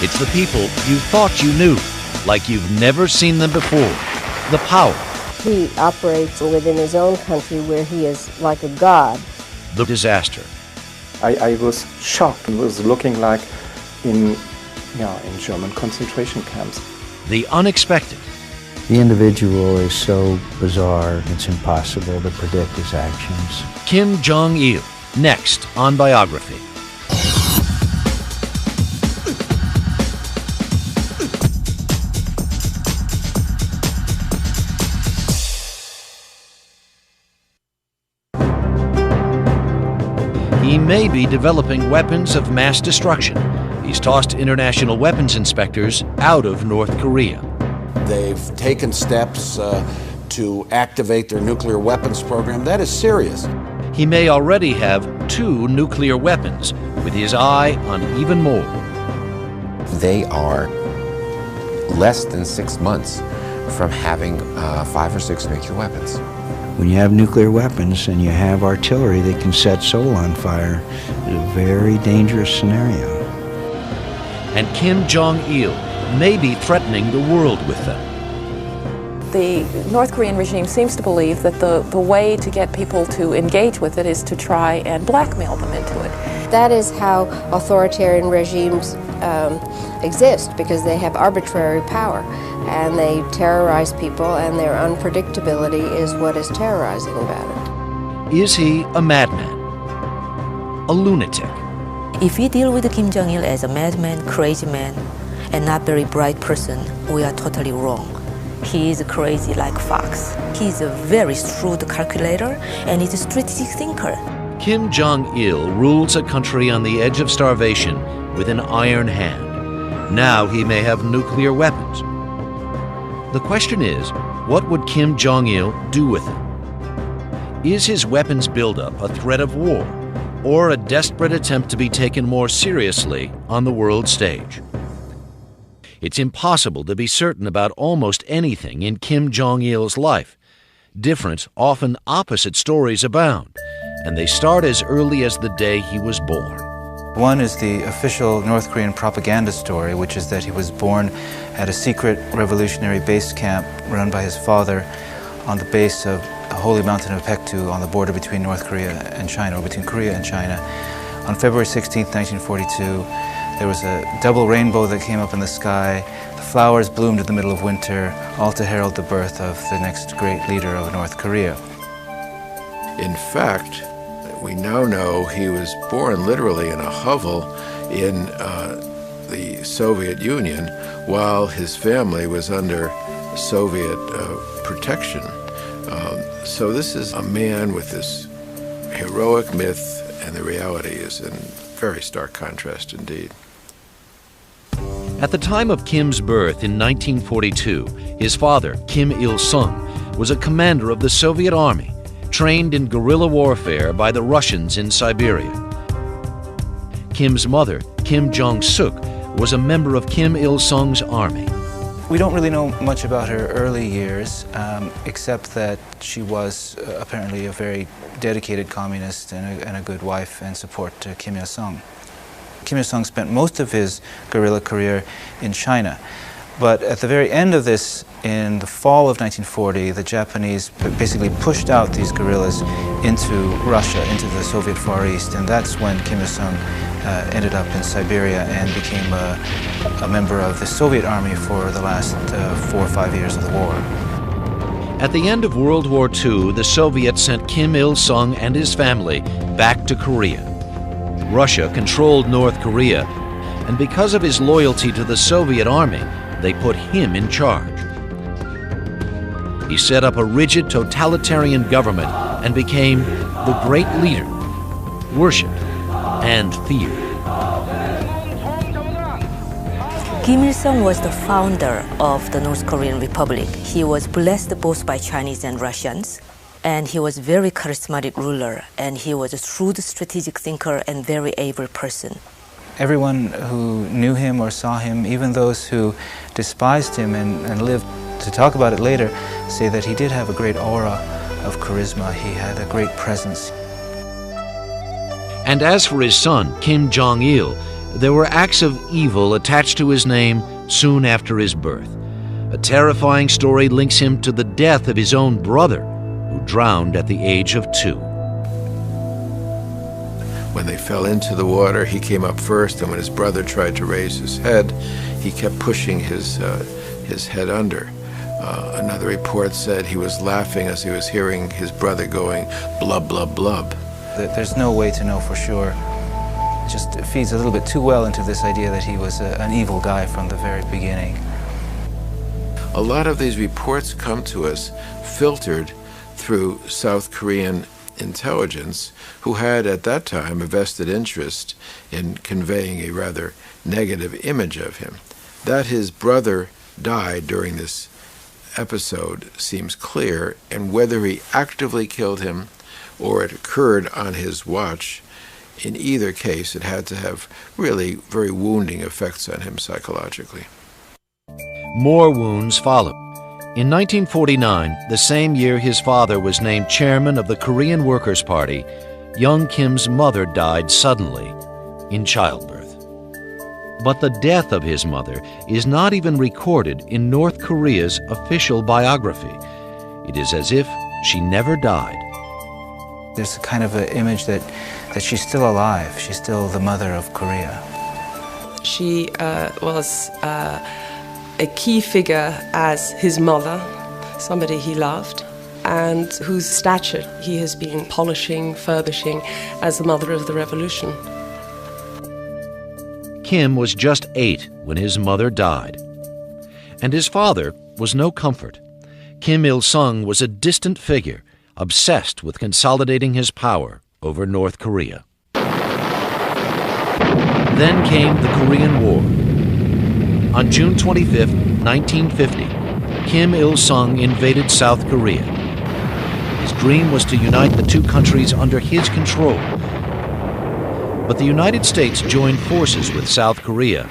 It's the people you thought you knew, like you've never seen them before. The power. He operates within his own country where he is like a god. The disaster. I was shocked. It was looking like in German concentration camps. The unexpected. The individual is so bizarre, it's impossible to predict his actions. Kim Jong-il, next on Biography. He may be developing weapons of mass destruction. He's tossed international weapons inspectors out of North Korea. They've taken steps to activate their nuclear weapons program. That is serious. He may already have 2 nuclear weapons, with his eye on even more. They are less than 6 months from having 5 or 6 nuclear weapons. When you have nuclear weapons and you have artillery that can set Seoul on fire, it's a very dangerous scenario. And Kim Jong-il may be threatening the world with them. The North Korean regime seems to believe that the way to get people to engage with it is to try and blackmail them into it. That is how authoritarian regimes exist, because they have arbitrary power and they terrorize people, and their unpredictability is what is terrorizing about it. Is he a madman? A lunatic? If we deal with Kim Jong-il as a madman, crazy man, and not very bright person, we are totally wrong. He is crazy like fox. He is a very shrewd calculator and is a strategic thinker. Kim Jong-il rules a country on the edge of starvation with an iron hand. Now he may have nuclear weapons. The question is, what would Kim Jong-il do with them? Is his weapons buildup a threat of war, or a desperate attempt to be taken more seriously on the world stage? It's impossible to be certain about almost anything in Kim Jong-il's life. Different, often opposite stories abound, and they start as early as the day he was born. One is the official North Korean propaganda story, which is that he was born at a secret revolutionary base camp run by his father on the base of the holy mountain of Paektu on the border between North Korea and China, or between Korea and China. On February 16, 1942, there was a double rainbow that came up in the sky. The flowers bloomed in the middle of winter, all to herald the birth of the next great leader of North Korea. In fact, we now know he was born literally in a hovel in the Soviet Union while his family was under Soviet protection. So this is a man with this heroic myth, and the reality is in very stark contrast indeed. At the time of Kim's birth in 1942, his father, Kim Il-sung, was a commander of the Soviet Army, trained in guerrilla warfare by the Russians in Siberia. Kim's mother, Kim Jong-suk, was a member of Kim Il-sung's army. We don't really know much about her early years, except that she was apparently a very dedicated communist and a good wife and support to Kim Il-sung. Kim Il-sung spent most of his guerrilla career in China. But at the very end of this, in the fall of 1940, the Japanese basically pushed out these guerrillas into Russia, into the Soviet Far East, and that's when Kim Il-sung ended up in Siberia and became a member of the Soviet Army for the last 4 or 5 years of the war. At the end of World War II, the Soviets sent Kim Il-sung and his family back to Korea. Russia controlled North Korea, and because of his loyalty to the Soviet Army, they put him in charge. He set up a rigid totalitarian government and became the great leader, worshipped and feared. Kim Il-sung was the founder of the North Korean Republic. He was blessed both by Chinese and Russians, and he was a very charismatic ruler, and he was a shrewd strategic thinker and very able person. Everyone who knew him or saw him, even those who despised him and lived to talk about it later, say that he did have a great aura of charisma. He had a great presence. And as for his son, Kim Jong-il, there were acts of evil attached to his name soon after his birth. A terrifying story links him to the death of his own brother, who drowned at the age of 2. When they fell into the water, he came up first, and when his brother tried to raise his head, he kept pushing his head under. Another report said he was laughing as he was hearing his brother going blub, blub, blub. There's no way to know for sure. It just feeds a little bit too well into this idea that he was an evil guy from the very beginning. A lot of these reports come to us filtered through South Korean intelligence, who had at that time a vested interest in conveying a rather negative image of him. That his brother died during this episode seems clear, and whether he actively killed him or it occurred on his watch, in either case it had to have really very wounding effects on him psychologically. More wounds followed. In 1949, the same year his father was named chairman of the Korean Workers' Party, young Kim's mother died suddenly in childbirth. But the death of his mother is not even recorded in North Korea's official biography. It is as if she never died. There's a kind of an image that she's still alive. She's still the mother of Korea. She was a key figure as his mother, somebody he loved, and whose stature he has been polishing, furbishing as the mother of the revolution. Kim was just 8 when his mother died. And his father was no comfort. Kim Il-sung was a distant figure, obsessed with consolidating his power over North Korea. Then came the Korean War. On June 25, 1950, Kim Il-sung invaded South Korea. His dream was to unite the two countries under his control. But the United States joined forces with South Korea.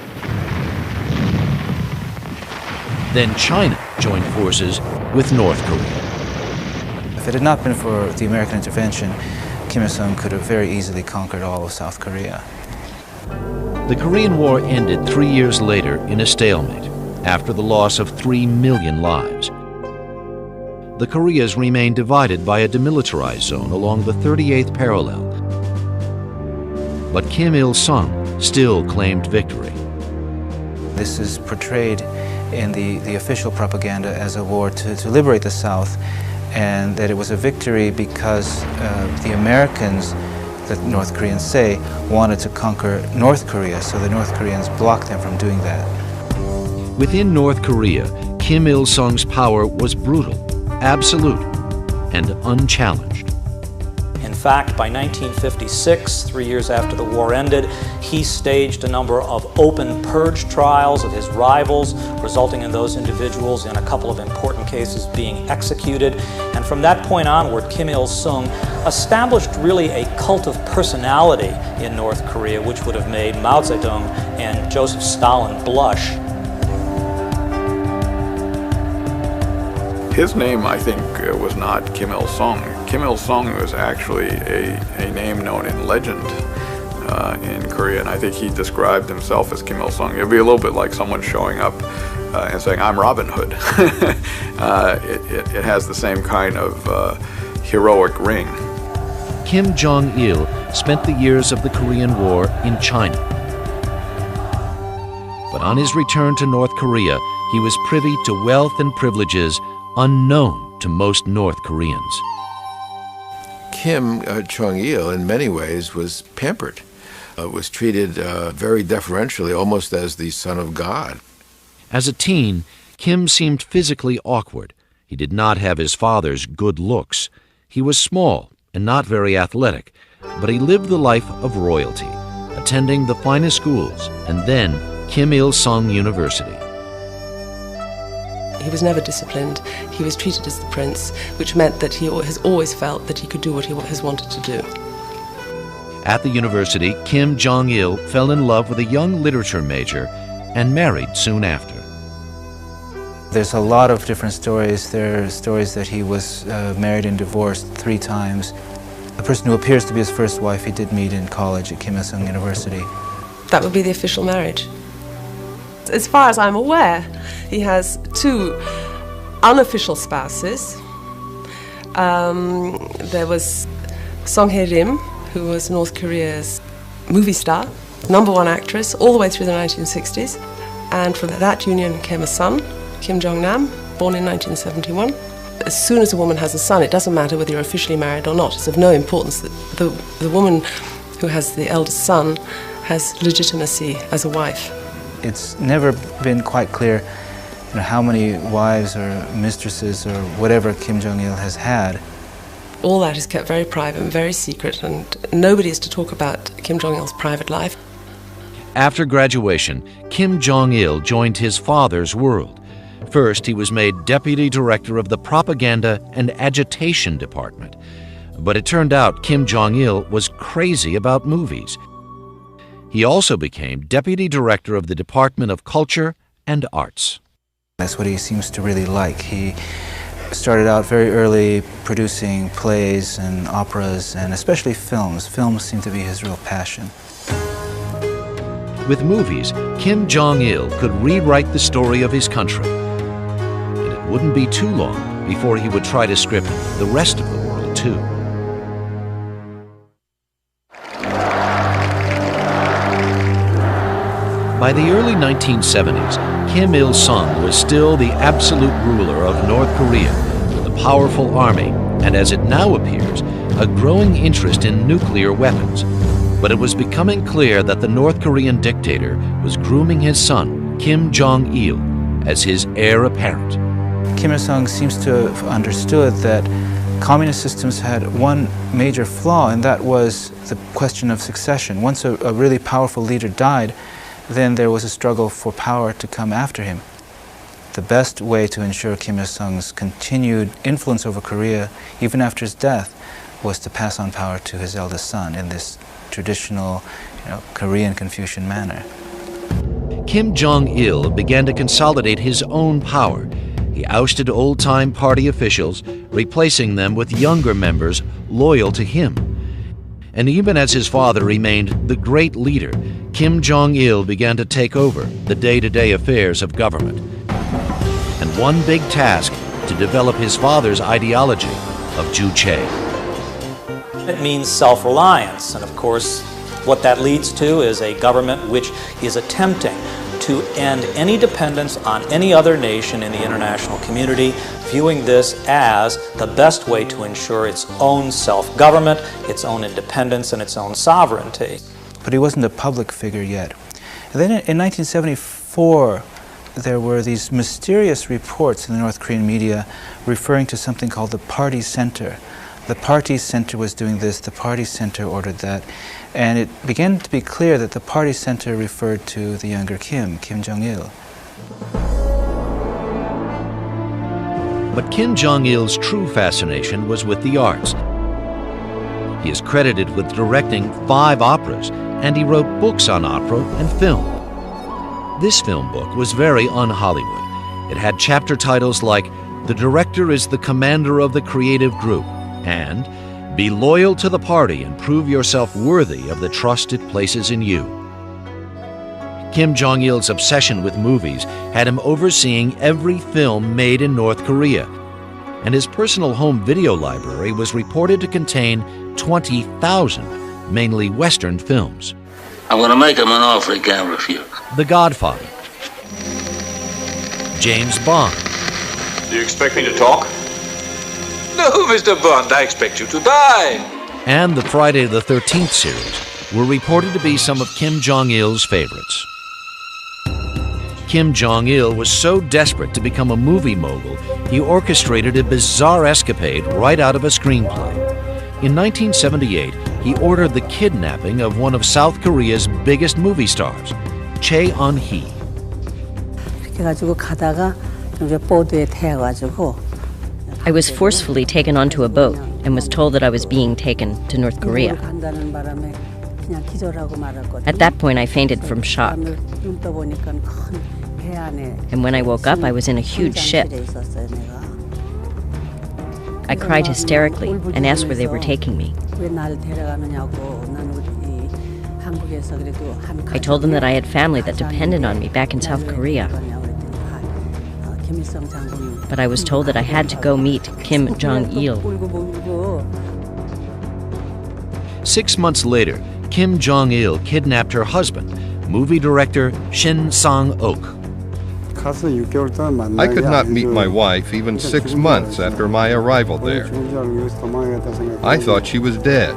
Then China joined forces with North Korea. If it had not been for the American intervention, Kim Il-sung could have very easily conquered all of South Korea. The Korean War ended 3 years later in a stalemate, after the loss of 3 million lives. The Koreas remained divided by a demilitarized zone along the 38th parallel. But Kim Il-sung still claimed victory. This is portrayed in the official propaganda as a war to liberate the South, and that it was a victory because the Americans, the North Koreans say, wanted to conquer North Korea, so the North Koreans blocked them from doing that. Within North Korea, Kim Il-sung's power was brutal, absolute, and unchallenged. In fact, by 1956, 3 years after the war ended, he staged a number of open purge trials of his rivals, resulting in those individuals in a couple of important cases being executed. And from that point onward, Kim Il-sung established really a cult of personality in North Korea, which would have made Mao Zedong and Joseph Stalin blush. His name, I think, was not Kim Il-sung. Kim Il-sung was actually a name known in legend in Korea, and I think he described himself as Kim Il-sung. It would be a little bit like someone showing up and saying, "I'm Robin Hood." It has the same kind of heroic ring. Kim Jong-il spent the years of the Korean War in China. But on his return to North Korea, he was privy to wealth and privileges unknown to most North Koreans. Kim Jong-il, in many ways, was pampered, was treated very deferentially, almost as the son of God. As a teen, Kim seemed physically awkward. He did not have his father's good looks. He was small and not very athletic, but he lived the life of royalty, attending the finest schools and then Kim Il-sung University. He was never disciplined. He was treated as the prince, which meant that he has always felt that he could do what he has wanted to do. At the university, Kim Jong-il fell in love with a young literature major and married soon after. There's a lot of different stories. There are stories that he was married and divorced 3 times. The person who appears to be his first wife he did meet in college at Kim Il-sung University. That would be the official marriage. As far as I'm aware, he has 2 unofficial spouses. There was Song Hye-rim, who was North Korea's movie star, #1 actress all the way through the 1960s. And from that union came a son, Kim Jong-nam, born in 1971. As soon as a woman has a son, it doesn't matter whether you're officially married or not. It's of no importance that the woman who has the eldest son has legitimacy as a wife. It's never been quite clear how many wives or mistresses or whatever Kim Jong-il has had. All that is kept very private and very secret, and nobody is to talk about Kim Jong-il's private life. After graduation, Kim Jong-il joined his father's world. First, he was made deputy director of the Propaganda and Agitation Department. But it turned out Kim Jong-il was crazy about movies. He also became deputy director of the Department of Culture and Arts. That's what he seems to really like. He started out very early producing plays and operas, and especially films. Films seem to be his real passion. With movies, Kim Jong-il could rewrite the story of his country. And it wouldn't be too long before he would try to script the rest of the world, too. By the early 1970s, Kim Il-sung was still the absolute ruler of North Korea, with a powerful army, and as it now appears, a growing interest in nuclear weapons. But it was becoming clear that the North Korean dictator was grooming his son, Kim Jong-il, as his heir apparent. Kim Il-sung seems to have understood that communist systems had one major flaw, and that was the question of succession. Once a really powerful leader died, then there was a struggle for power to come after him. The best way to ensure Kim Il-sung's continued influence over Korea, even after his death, was to pass on power to his eldest son in this traditional, Korean Confucian manner. Kim Jong-il began to consolidate his own power. He ousted old-time party officials, replacing them with younger members loyal to him. And even as his father remained the great leader, Kim Jong-il began to take over the day-to-day affairs of government. And one big task, to develop his father's ideology of Juche. It means self-reliance, and of course, what that leads to is a government which is attempting to end any dependence on any other nation in the international community, viewing this as the best way to ensure its own self-government, its own independence, and its own sovereignty. But he wasn't a public figure yet. And then in 1974, there were these mysterious reports in the North Korean media referring to something called the Party Center. The Party Center was doing this, the Party Center ordered that, and it began to be clear that the Party Center referred to the younger Kim Jong-il. But Kim Jong-il's true fascination was with the arts. He is credited with directing 5 operas, and he wrote books on opera and film. This film book was very un-Hollywood. It had chapter titles like "The Director is the Commander of the Creative Group" and "Be Loyal to the Party and Prove Yourself Worthy of the Trust it places in you." Kim Jong-il's obsession with movies had him overseeing every film made in North Korea, and his personal home video library was reported to contain 20,000, mainly Western films. I'm going to make him an offer he can't refuse. The Godfather, James Bond. Do you expect me to talk? No, Mr. Bond, I expect you to die. And the Friday the 13th series were reported to be some of Kim Jong-il's favorites. Kim Jong-il was so desperate to become a movie mogul, he orchestrated a bizarre escapade right out of a screenplay. In 1978, he ordered the kidnapping of one of South Korea's biggest movie stars, Chae Eun-hee. I was forcefully taken onto a boat and was told that I was being taken to North Korea. At that point, I fainted from shock. And when I woke up, I was in a huge ship. I cried hysterically and asked where they were taking me. I told them that I had family that depended on me back in South Korea. But I was told that I had to go meet Kim Jong-il. 6 months later, Kim Jong-il kidnapped her husband, movie director Shin Sang-ok. I could not meet my wife even 6 months after my arrival there. I thought she was dead.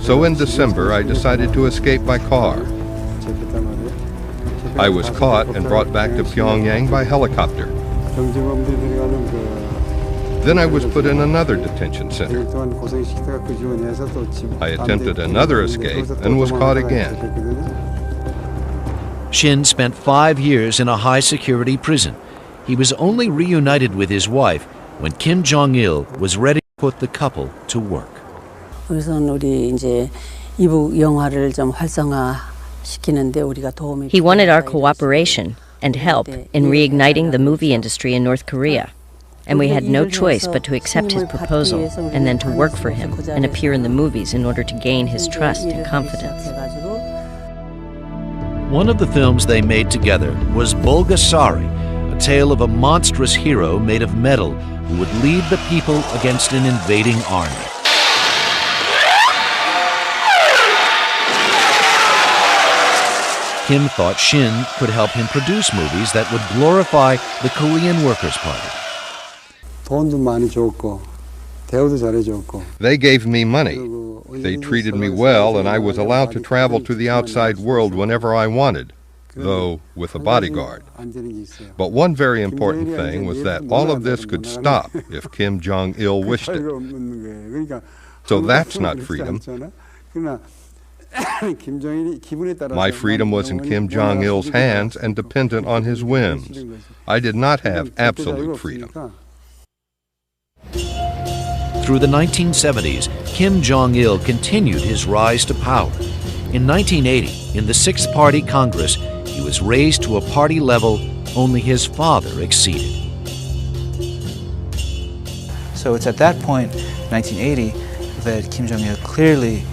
So in December, I decided to escape by car. I was caught and brought back to Pyongyang by helicopter. Then I was put in another detention center. I attempted another escape and was caught again. Shin spent 5 years in a high-security prison. He was only reunited with his wife when Kim Jong-il was ready to put the couple to work. He wanted our cooperation and help in reigniting the movie industry in North Korea. And we had no choice but to accept his proposal and then to work for him and appear in the movies in order to gain his trust and confidence. One of the films they made together was Bulgasari, a tale of a monstrous hero made of metal who would lead the people against an invading army. Kim thought Shin could help him produce movies that would glorify the Korean Workers' Party. They gave me money. They treated me well, and I was allowed to travel to the outside world whenever I wanted, though with a bodyguard. But one very important thing was that all of this could stop if Kim Jong-il wished it. So that's not freedom. My freedom was in Kim Jong-il's hands and dependent on his whims. I did not have absolute freedom. Through the 1970s, Kim Jong-il continued his rise to power. In 1980, in the Sixth Party Congress, he was raised to a party level only his father exceeded. So it's at that point, 1980, that Kim Jong-il clearly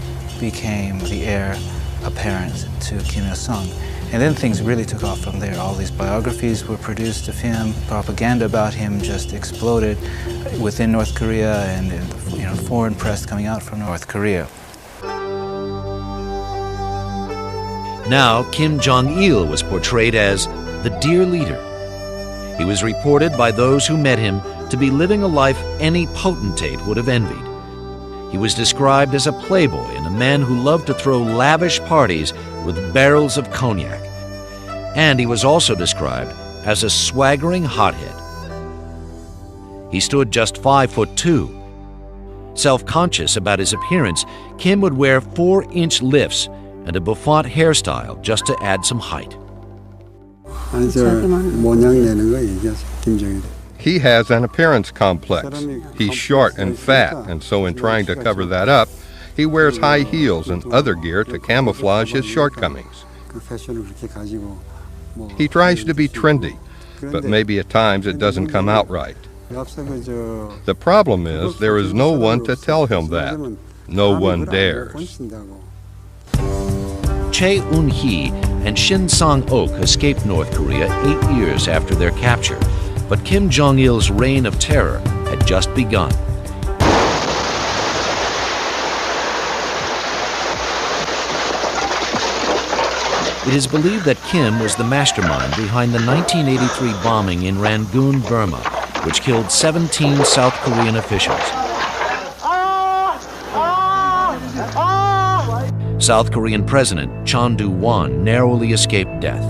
became the heir apparent to Kim Il-sung. And then things really took off from there. All these biographies were produced of him. Propaganda about him just exploded within North Korea and foreign press coming out from North Korea. Now, Kim Jong-il was portrayed as the dear leader. He was reported by those who met him to be living a life any potentate would have envied. He was described as a playboy and a man who loved to throw lavish parties with barrels of cognac. And he was also described as a swaggering hothead. He stood just 5'2". Self-conscious about his appearance, Kim would wear 4-inch lifts and a bouffant hairstyle just to add some height. He has an appearance complex. He's short and fat, and so in trying to cover that up, he wears high heels and other gear to camouflage his shortcomings. He tries to be trendy, but maybe at times it doesn't come out right. The problem is there is no one to tell him that. No one dares. Chae Un-hee and Shin Sang-ok escaped North Korea 8 years after their capture, but Kim Jong-il's reign of terror had just begun. It is believed that Kim was the mastermind behind the 1983 bombing in Rangoon, Burma, which killed 17 South Korean officials. South Korean President Chon Do-won narrowly escaped death.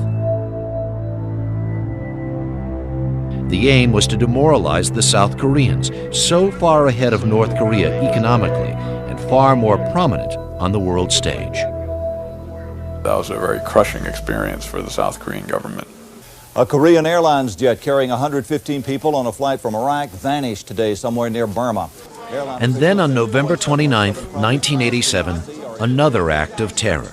The aim was to demoralize the South Koreans, so far ahead of North Korea economically and far more prominent on the world stage. That was a very crushing experience for the South Korean government. A Korean Airlines jet carrying 115 people on a flight from Iraq vanished today somewhere near Burma. And then on November 29, 1987, another act of terror.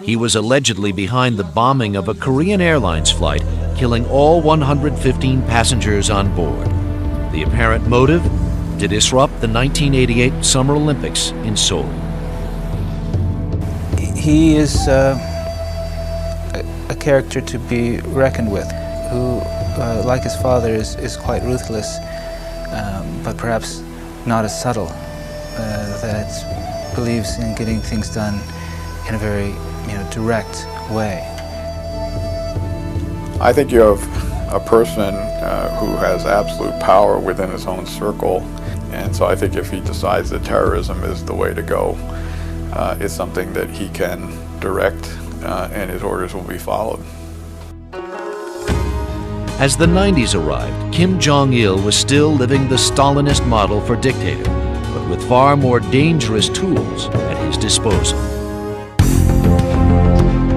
He was allegedly behind the bombing of a Korean Airlines flight, killing all 115 passengers on board. The apparent motive? To disrupt the 1988 Summer Olympics in Seoul. He is a character to be reckoned with, who, like his father, is quite ruthless, but perhaps not as subtle, that believes in getting things done in a very direct way. I think you have a person who has absolute power within his own circle, and so I think if he decides that terrorism is the way to go, it's something that he can direct, and his orders will be followed. As the 90s arrived, Kim Jong-il was still living the Stalinist model for dictator, but with far more dangerous tools at his disposal.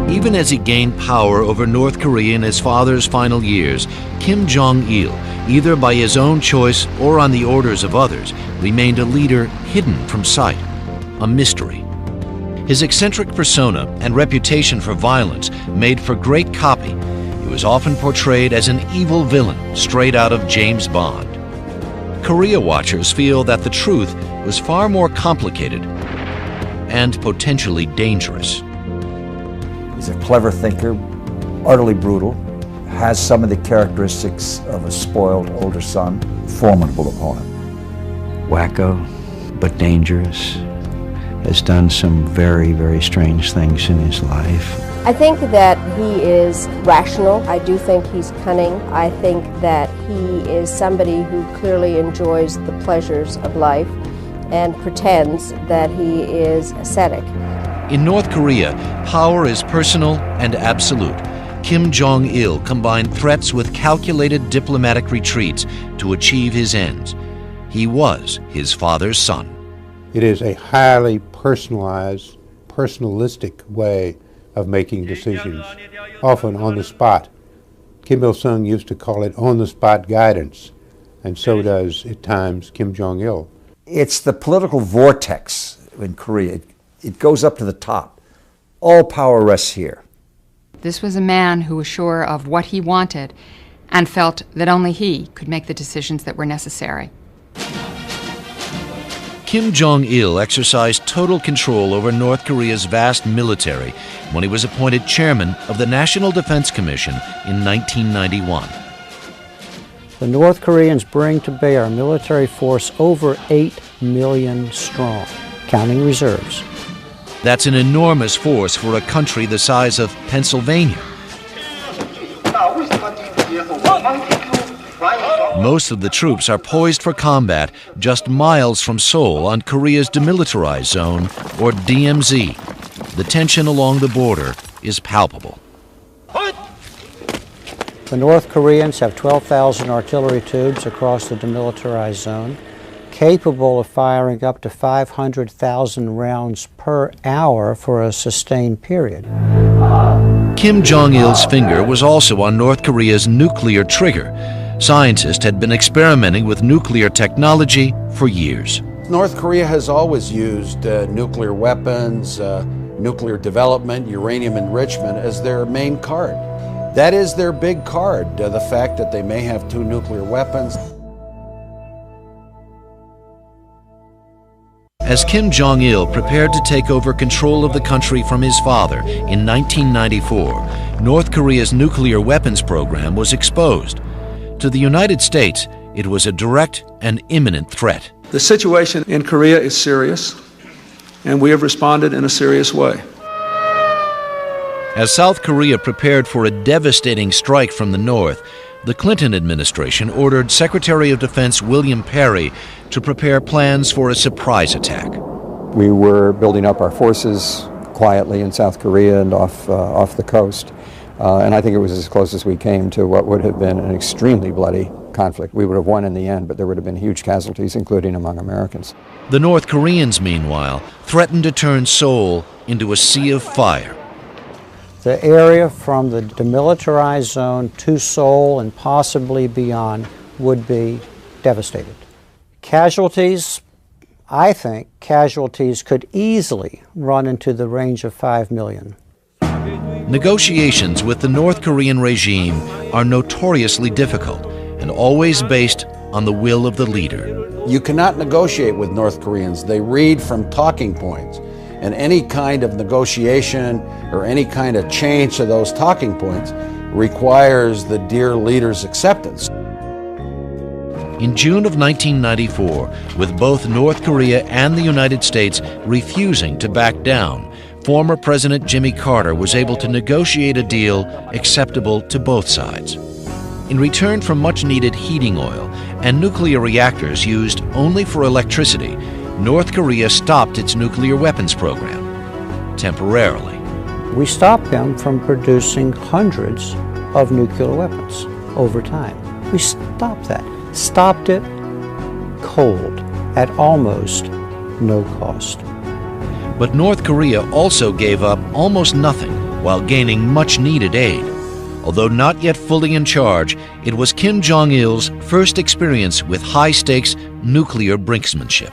Even as he gained power over North Korea in his father's final years, Kim Jong-il, either by his own choice or on the orders of others, remained a leader hidden from sight, a mystery. His eccentric persona and reputation for violence made for great copy. He was often portrayed as an evil villain straight out of James Bond. Korea watchers feel that the truth was far more complicated and potentially dangerous. He's a clever thinker, utterly brutal, has some of the characteristics of a spoiled older son, formidable opponent. Wacko, but dangerous. Has done some very, very strange things in his life. I think that he is rational. I do think he's cunning. I think that he is somebody who clearly enjoys the pleasures of life and pretends that he is ascetic. In North Korea, power is personal and absolute. Kim Jong-il combined threats with calculated diplomatic retreats to achieve his ends. He was his father's son. It is a highly personalized, personalistic way of making decisions, often on the spot. Kim Il-sung used to call it on-the-spot guidance, and so does, at times, Kim Jong-il. It's the political vortex in Korea. It goes up to the top. All power rests here. This was a man who was sure of what he wanted and felt that only he could make the decisions that were necessary. Kim Jong-il exercised total control over North Korea's vast military when he was appointed chairman of the National Defense Commission in 1991. The North Koreans bring to bear a military force over 8 million strong, counting reserves. That's an enormous force for a country the size of Pennsylvania. Most of the troops are poised for combat just miles from Seoul on Korea's demilitarized zone, or DMZ. The tension along the border is palpable. The North Koreans have 12,000 artillery tubes across the demilitarized zone, capable of firing up to 500,000 rounds per hour for a sustained period. Kim Jong-il's finger was also on North Korea's nuclear trigger. Scientists had been experimenting with nuclear technology for years. North Korea has always used nuclear weapons, nuclear development, uranium enrichment as their main card. That is their big card, the fact that they may have 2 nuclear weapons. As Kim Jong-il prepared to take over control of the country from his father in 1994, North Korea's nuclear weapons program was exposed. To the United States, it was a direct and imminent threat. The situation in Korea is serious, and we have responded in a serious way. As South Korea prepared for a devastating strike from the north, the Clinton administration ordered Secretary of Defense William Perry to prepare plans for a surprise attack. We were building up our forces quietly in South Korea and off the coast. And I think it was as close as we came to what would have been an extremely bloody conflict. We would have won in the end, but there would have been huge casualties, including among Americans. The North Koreans, meanwhile, threatened to turn Seoul into a sea of fire. The area from the demilitarized zone to Seoul and possibly beyond would be devastated. Casualties, I think casualties could easily run into the range of 5 million. Negotiations with the North Korean regime are notoriously difficult and always based on the will of the leader. You cannot negotiate with North Koreans. They read from talking points. And any kind of negotiation or any kind of change to those talking points requires the dear leader's acceptance. In June of 1994, with both North Korea and the United States refusing to back down, former President Jimmy Carter was able to negotiate a deal acceptable to both sides. In return for much-needed heating oil and nuclear reactors used only for electricity, North Korea stopped its nuclear weapons program, temporarily. We stopped them from producing hundreds of nuclear weapons over time. We stopped that. Stopped it cold at almost no cost. But North Korea also gave up almost nothing while gaining much-needed aid. Although not yet fully in charge, it was Kim Jong-il's first experience with high-stakes nuclear brinksmanship.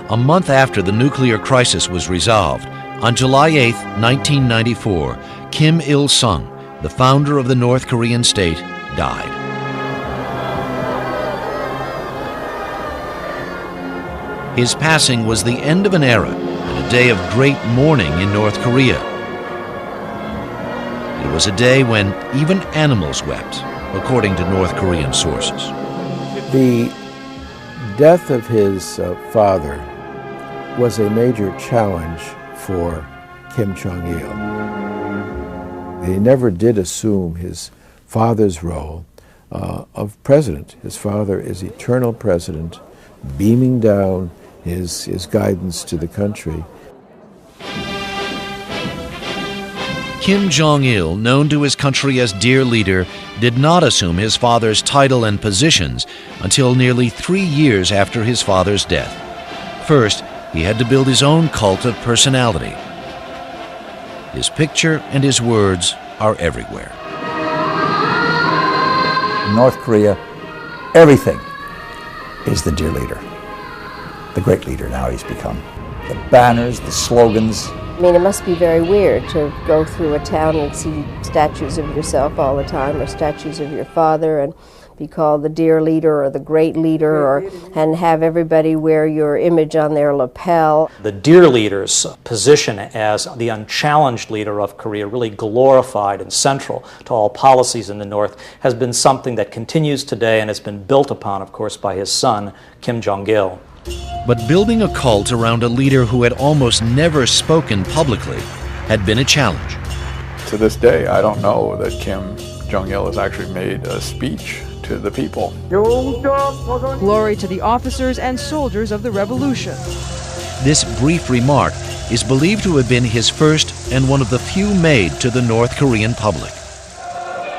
A month after the nuclear crisis was resolved, on July 8, 1994, Kim Il-sung, the founder of the North Korean state, died. His passing was the end of an era and a day of great mourning in North Korea. It was a day when even animals wept, according to North Korean sources. The death of his father was a major challenge for Kim Jong-il. He never did assume his father's role of president. His father is eternal president, beaming down his guidance to the country. Kim Jong-il, known to his country as Dear Leader, did not assume his father's title and positions until nearly 3 years after his father's death. First, he had to build his own cult of personality. His picture and his words are everywhere. In North Korea, everything is the dear leader. The great leader now he's become. The banners, the slogans. I mean, it must be very weird to go through a town and see statues of yourself all the time, or statues of your father, and be called the dear leader or the great leader, and have everybody wear your image on their lapel. The dear leader's position as the unchallenged leader of Korea, really glorified and central to all policies in the North, has been something that continues today and has been built upon, of course, by his son, Kim Jong-il. But building a cult around a leader who had almost never spoken publicly had been a challenge. To this day, I don't know that Kim Jong-il has actually made a speech to the people. Glory to the officers and soldiers of the revolution. This brief remark is believed to have been his first and one of the few made to the North Korean public.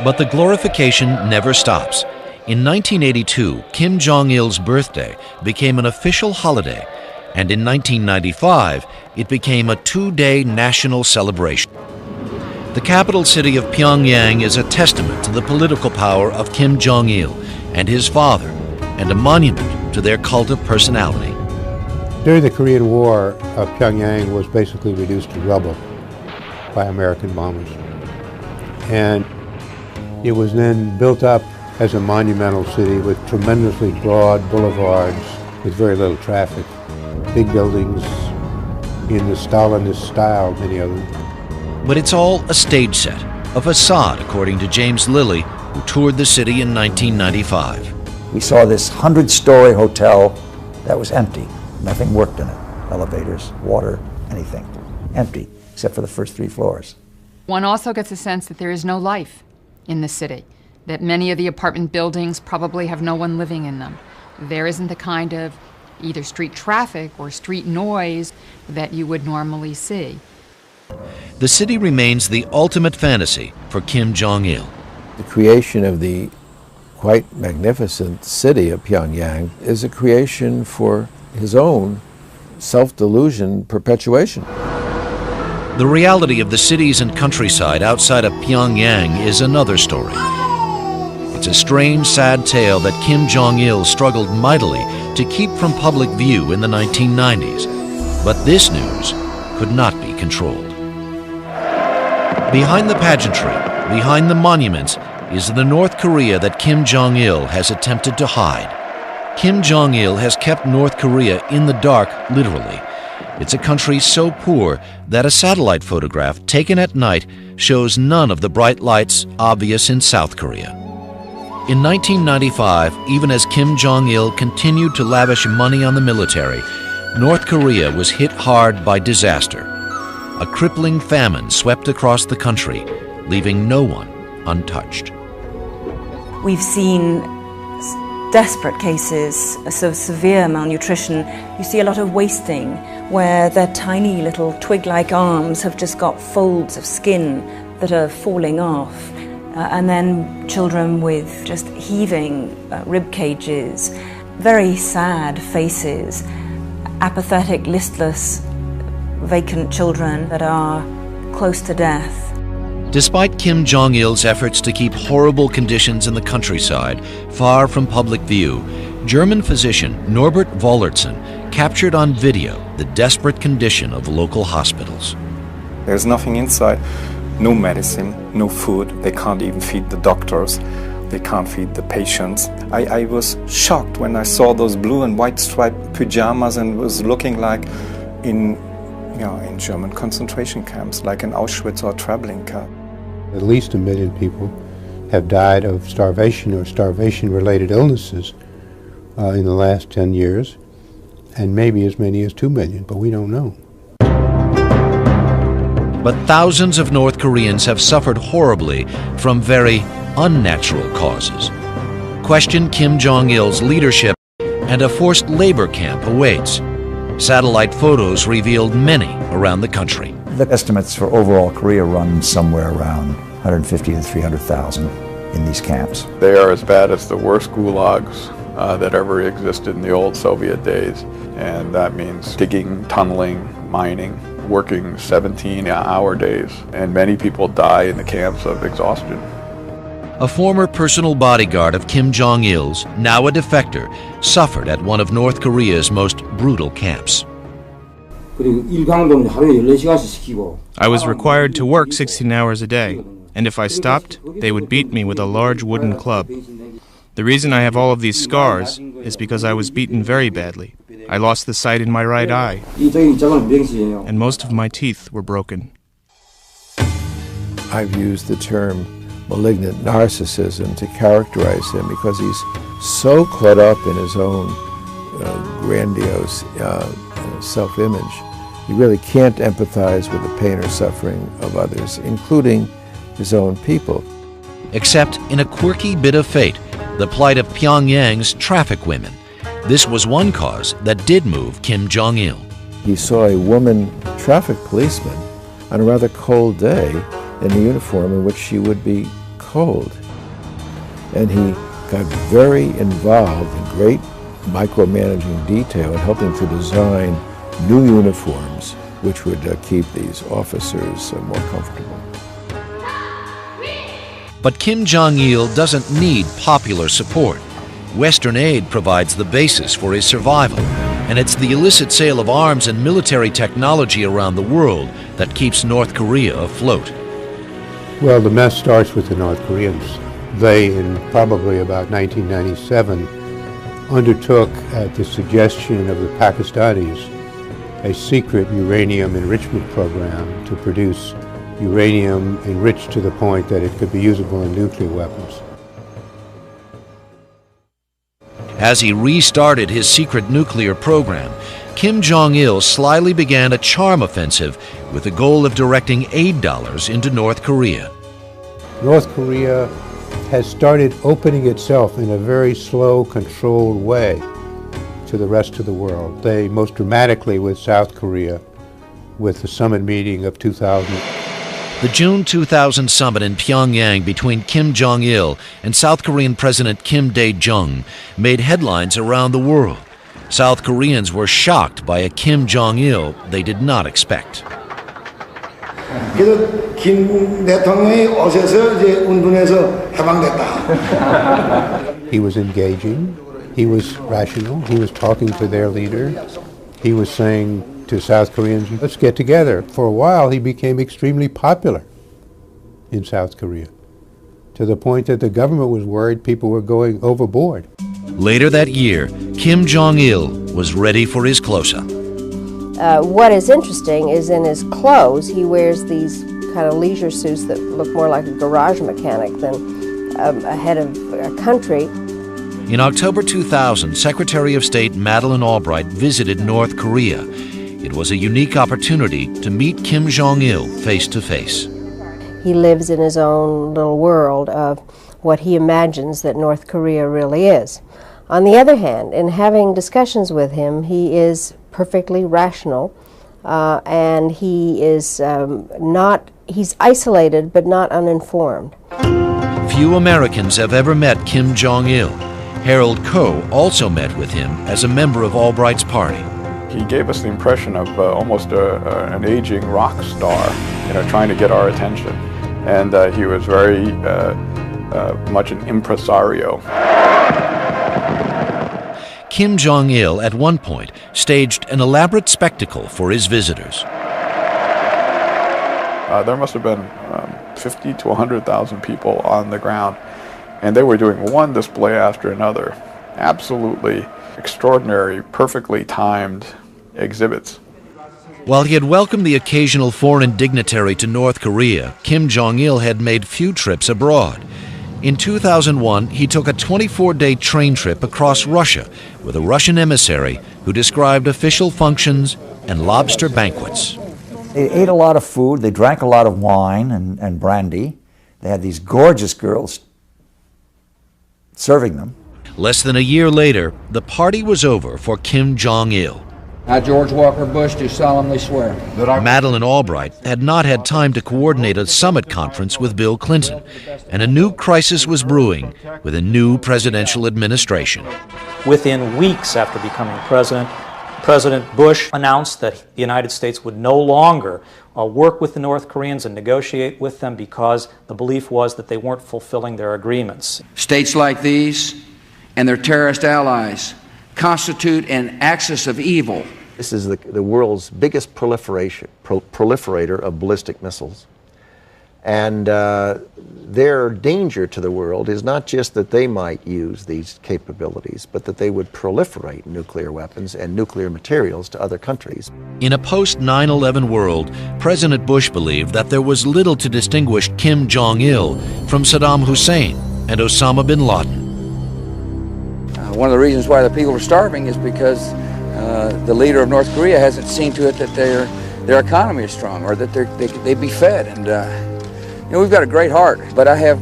But the glorification never stops. In 1982, Kim Jong-il's birthday became an official holiday, and in 1995, it became a 2-day national celebration. The capital city of Pyongyang is a testament to the political power of Kim Jong-il and his father, and a monument to their cult of personality. During the Korean War, Pyongyang was basically reduced to rubble by American bombers. And it was then built up as a monumental city with tremendously broad boulevards with very little traffic. Big buildings in the Stalinist style, many of them. But it's all a stage set, a facade, according to James Lilly, who toured the city in 1995. We saw this 100-story hotel that was empty. Nothing worked in it. Elevators, water, anything. Empty, except for the first 3 floors. One also gets a sense that there is no life in the city, that many of the apartment buildings probably have no one living in them. There isn't the kind of either street traffic or street noise that you would normally see. The city remains the ultimate fantasy for Kim Jong-il. The creation of the quite magnificent city of Pyongyang is a creation for his own self-delusion perpetuation. The reality of the cities and countryside outside of Pyongyang is another story. It's a strange, sad tale that Kim Jong-il struggled mightily to keep from public view in the 1990s. But this news could not be controlled. Behind the pageantry, behind the monuments, is the North Korea that Kim Jong-il has attempted to hide. Kim Jong-il has kept North Korea in the dark, literally. It's a country so poor that a satellite photograph taken at night shows none of the bright lights obvious in South Korea. In 1995, even as Kim Jong-il continued to lavish money on the military, North Korea was hit hard by disaster. A crippling famine swept across the country, leaving no one untouched. We've seen desperate cases of severe malnutrition. You see a lot of wasting, where their tiny little twig-like arms have just got folds of skin that are falling off. And then children with just heaving rib cages, very sad faces, apathetic, listless, vacant children that are close to death. Despite Kim Jong-il's efforts to keep horrible conditions in the countryside far from public view, German physician Norbert Wollertson captured on video the desperate condition of local hospitals. There's nothing inside, no medicine, no food. They can't even feed the doctors. They can't feed the patients. I was shocked when I saw those blue and white striped pajamas and was looking like in German concentration camps, like in Auschwitz or Treblinka. At least 1 million people have died of starvation or starvation-related illnesses in the last 10 years, and maybe as many as 2 million, but we don't know. But thousands of North Koreans have suffered horribly from very unnatural causes. Question Kim Jong-il's leadership, and a forced labor camp awaits. Satellite photos revealed many around the country. The estimates for overall Korea run somewhere around 150 to 300,000 in these camps. They are as bad as the worst gulags that ever existed in the old Soviet days. And that means digging, tunneling, mining, working 17-hour days. And many people die in the camps of exhaustion. A former personal bodyguard of Kim Jong-il's, now a defector, suffered at one of North Korea's most brutal camps. I was required to work 16 hours a day, and if I stopped, they would beat me with a large wooden club. The reason I have all of these scars is because I was beaten very badly. I lost the sight in my right eye, and most of my teeth were broken. I've used the term malignant narcissism to characterize him because he's so caught up in his own grandiose self-image. He really can't empathize with the pain or suffering of others, including his own people. Except in a quirky bit of fate, the plight of Pyongyang's traffic women. This was one cause that did move Kim Jong-il. He saw a woman traffic policeman on a rather cold day in a uniform in which she would be cold. And he got very involved in great micromanaging detail and helping to design new uniforms which would keep these officers more comfortable. But Kim Jong-il doesn't need popular support. Western aid provides the basis for his survival, and it's the illicit sale of arms and military technology around the world that keeps North Korea afloat. Well, the mess starts with the North Koreans. They, in probably about 1997, undertook, at the suggestion of the Pakistanis, a secret uranium enrichment program to produce uranium enriched to the point that it could be usable in nuclear weapons. As he restarted his secret nuclear program, Kim Jong-il slyly began a charm offensive with the goal of directing aid dollars into North Korea. North Korea has started opening itself in a very slow, controlled way to the rest of the world. They, most dramatically with South Korea, with the summit meeting of 2000. The June 2000 summit in Pyongyang between Kim Jong-il and South Korean President Kim Dae-jung made headlines around the world. South Koreans were shocked by a Kim Jong-il they did not expect. He was engaging, he was rational, he was talking to their leader, he was saying to South Koreans, let's get together. For a while, he became extremely popular in South Korea, to the point that the government was worried people were going overboard. Later that year, Kim Jong-il was ready for his close-up. What is interesting is in his clothes, he wears these kind of leisure suits that look more like a garage mechanic than a head of a country. In October 2000, Secretary of State Madeleine Albright visited North Korea. It was a unique opportunity to meet Kim Jong-il face to face. He lives in his own little world of what he imagines that North Korea really is. On the other hand, in having discussions with him, he is perfectly rational, and he is he's isolated but not uninformed. Few Americans have ever met Kim Jong-il. Harold Coe also met with him as a member of Albright's party. He gave us the impression of almost an aging rock star, trying to get our attention. And he was very much an impresario. Kim Jong-il, at one point, staged an elaborate spectacle for his visitors. There must have been 50 to 100,000 people on the ground, and they were doing one display after another. Absolutely extraordinary, perfectly timed exhibits. While he had welcomed the occasional foreign dignitary to North Korea, Kim Jong-il had made few trips abroad. In 2001, he took a 24-day train trip across Russia with a Russian emissary who described official functions and lobster banquets. They ate a lot of food, they drank a lot of wine and brandy. They had these gorgeous girls serving them. Less than a year later, the party was over for Kim Jong-il. I, George Walker Bush, do solemnly swear that Madeleine Albright had not had time to coordinate a summit conference with Bill Clinton, and a new crisis was brewing with a new presidential administration. Within weeks after becoming president, President Bush announced that the United States would no longer work with the North Koreans and negotiate with them because the belief was that they weren't fulfilling their agreements. states like these and their terrorist allies constitute an axis of evil. This is the world's biggest proliferator of ballistic missiles. And their danger to the world is not just that they might use these capabilities, but that they would proliferate nuclear weapons and nuclear materials to other countries. In a post-9/11 world, President Bush believed that there was little to distinguish Kim Jong-il from Saddam Hussein and Osama bin Laden. One of the reasons why the people are starving is because the leader of North Korea hasn't seen to it that their economy is strong or that they be fed. And we've got a great heart, but I have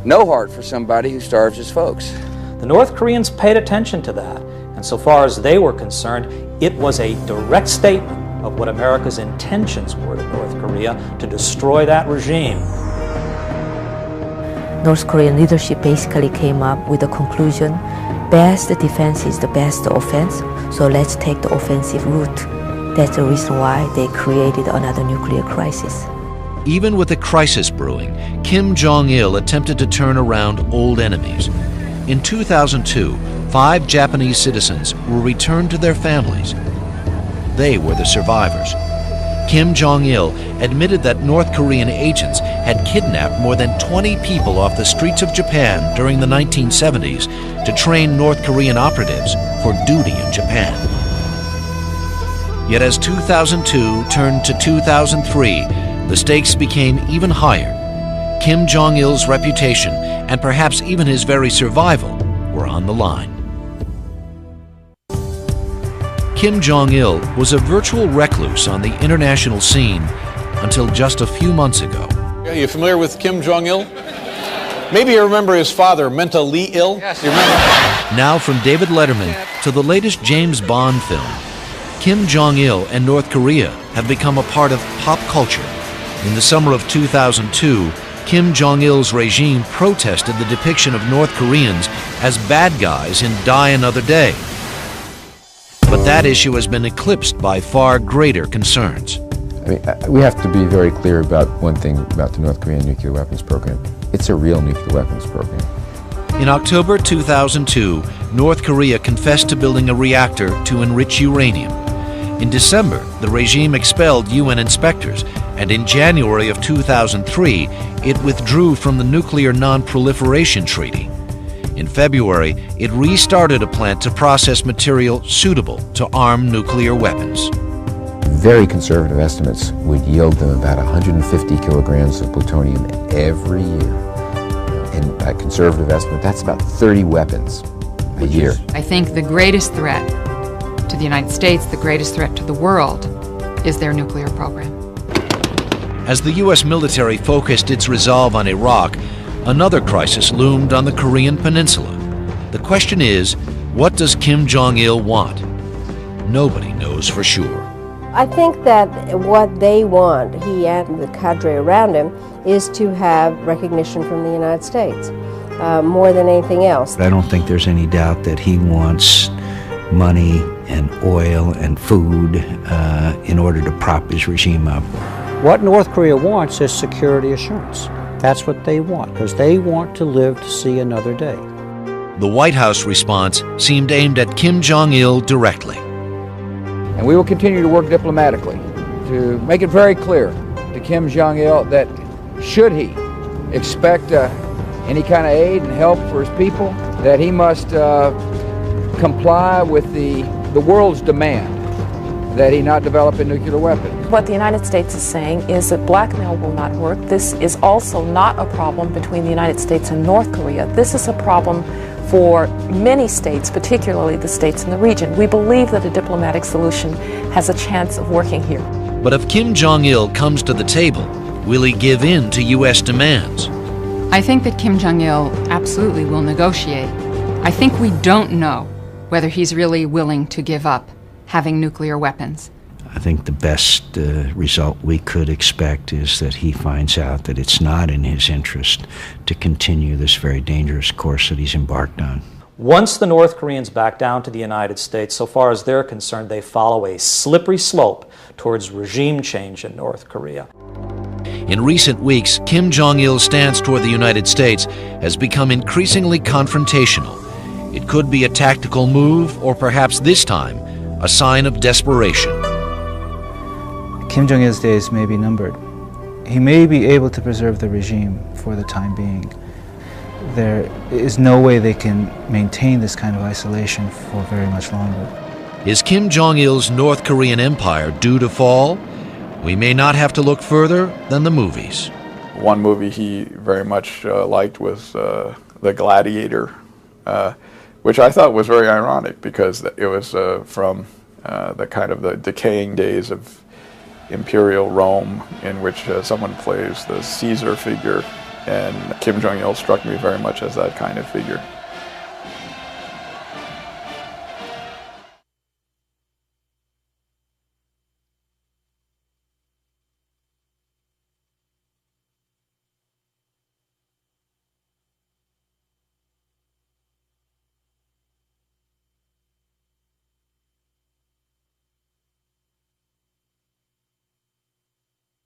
no heart for somebody who starves his folks. The North Koreans paid attention to that, and so far as they were concerned, it was a direct statement of what America's intentions were to North Korea to destroy that regime. North Korean leadership basically came up with the conclusion, best defense is the best offense, so let's take the offensive route. That's the reason why they created another nuclear crisis. Even with the crisis brewing, Kim Jong-il attempted to turn around old enemies. In 2002, 5 Japanese citizens were returned to their families. They were the survivors. Kim Jong-il admitted that North Korean agents had kidnapped more than 20 people off the streets of Japan during the 1970s to train North Korean operatives for duty in Japan. Yet as 2002 turned to 2003, the stakes became even higher. Kim Jong-il's reputation and perhaps even his very survival were on the line. Kim Jong-il was a virtual recluse on the international scene until just a few months ago. Are you familiar with Kim Jong-il? Maybe you remember his father, mentally ill? Yes. You remember? Now from David Letterman to the latest James Bond film, Kim Jong-il and North Korea have become a part of pop culture. In the summer of 2002, Kim Jong-il's regime protested the depiction of North Koreans as bad guys in Die Another Day. But that issue has been eclipsed by far greater concerns. I mean, we have to be very clear about one thing about the North Korean nuclear weapons program. It's a real nuclear weapons program. In October 2002, North Korea confessed to building a reactor to enrich uranium. In December, the regime expelled UN inspectors, and in January of 2003, it withdrew from the Nuclear Non-Proliferation Treaty. In February, it restarted a plant to process material suitable to arm nuclear weapons. Very conservative estimates would yield them about 150 kilograms of plutonium every year. And a conservative estimate, that's about 30 weapons a year. I think the greatest threat to the United States, the greatest threat to the world, is their nuclear program. As the U.S. military focused its resolve on Iraq, another crisis loomed on the Korean peninsula. The question is, what does Kim Jong-il want? Nobody knows for sure. I think that what they want, he and the cadre around him, is to have recognition from the United States, more than anything else. I don't think there's any doubt that he wants money and oil and food in order to prop his regime up. What North Korea wants is security assurance. That's what they want, because they want to live to see another day. The White House response seemed aimed at Kim Jong-il directly. And we will continue to work diplomatically to make it very clear to Kim Jong-il that should he expect any kind of aid and help for his people, that he must comply with the world's demand that he not develop a nuclear weapon. What the United States is saying is that blackmail will not work. This is also not a problem between the United States and North Korea. This is a problem for many states, particularly the states in the region. We believe that a diplomatic solution has a chance of working here. But if Kim Jong-il comes to the table, will he give in to U.S. demands? I think that Kim Jong-il absolutely will negotiate. I think we don't know whether he's really willing to give up having nuclear weapons. I think the best result we could expect is that he finds out that it's not in his interest to continue this very dangerous course that he's embarked on. Once the North Koreans back down to the United States, so far as they're concerned, they follow a slippery slope towards regime change in North Korea. In recent weeks, Kim Jong-il's stance toward the United States has become increasingly confrontational. It could be a tactical move, or perhaps this time, a sign of desperation. Kim Jong-il's days may be numbered. He may be able to preserve the regime for the time being. There is no way they can maintain this kind of isolation for very much longer. Is Kim Jong-il's North Korean empire due to fall? We may not have to look further than the movies. One movie he very much liked was The Gladiator, which I thought was very ironic because it was from the kind of the decaying days of imperial Rome, in which someone plays the Caesar figure, and Kim Jong-il struck me very much as that kind of figure.